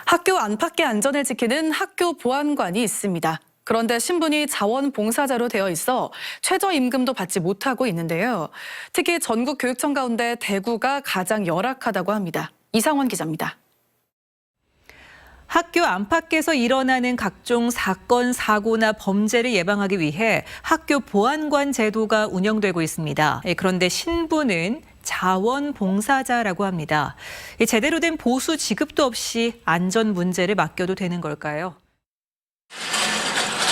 학교 안팎의 안전을 지키는 학교 보안관이 있습니다. 그런데 신분이 자원봉사자로 되어 있어 최저임금도 받지 못하고 있는데요. 특히 전국 교육청 가운데 대구가 가장 열악하다고 합니다. 이상원 기자입니다. 학교 안팎에서 일어나는 각종 사건, 사고나 범죄를 예방하기 위해 학교 보안관 제도가 운영되고 있습니다. 그런데 신분은 자원봉사자라고 합니다. 제대로 된 보수 지급도 없이 안전 문제를 맡겨도 되는 걸까요?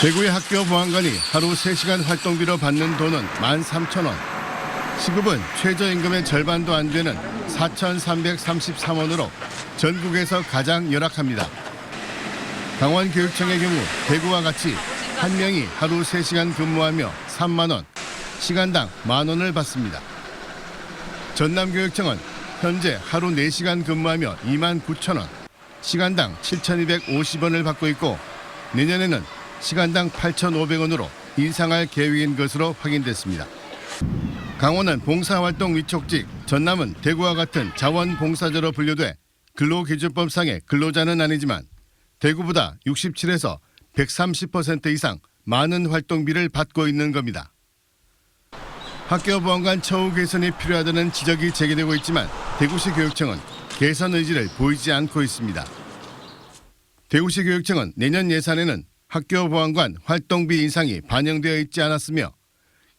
대구의 학교 보안관이 하루 3시간 활동비로 받는 돈은 13,000원. 시급은 최저임금의 절반도 안 되는 4,333원으로 전국에서 가장 열악합니다. 강원교육청의 경우 대구와 같이 한 명이 하루 3시간 근무하며 3만 원, 시간당 10,000원을 받습니다. 전남교육청은 현재 하루 4시간 근무하며 29,000원, 시간당 7,250원을 받고 있고 내년에는 시간당 8,500원으로 인상할 계획인 것으로 확인됐습니다. 강원은 봉사활동 위촉직, 전남은 대구와 같은 자원봉사자로 분류돼 근로기준법상의 근로자는 아니지만 대구보다 67에서 130% 이상 많은 활동비를 받고 있는 겁니다. 학교 보안관 처우 개선이 필요하다는 지적이 제기되고 있지만 대구시 교육청은 개선 의지를 보이지 않고 있습니다. 대구시 교육청은 내년 예산에는 학교 보안관 활동비 인상이 반영되어 있지 않았으며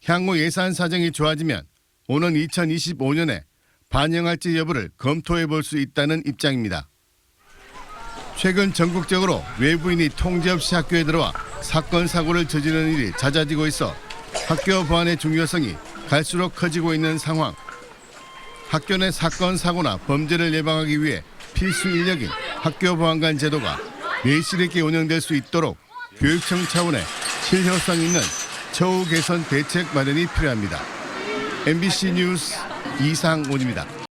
향후 예산 사정이 좋아지면 오는 2025년에 반영할지 여부를 검토해 볼 수 있다는 입장입니다. 최근 전국적으로 외부인이 통제 없이 학교에 들어와 사건, 사고를 저지르는 일이 잦아지고 있어 학교 보안의 중요성이 갈수록 커지고 있는 상황. 학교 내 사건, 사고나 범죄를 예방하기 위해 필수 인력인 학교 보안관 제도가 내실 있게 운영될 수 있도록 교육청 차원의 실효성 있는 처우 개선 대책 마련이 필요합니다. MBC 뉴스 이상온입니다.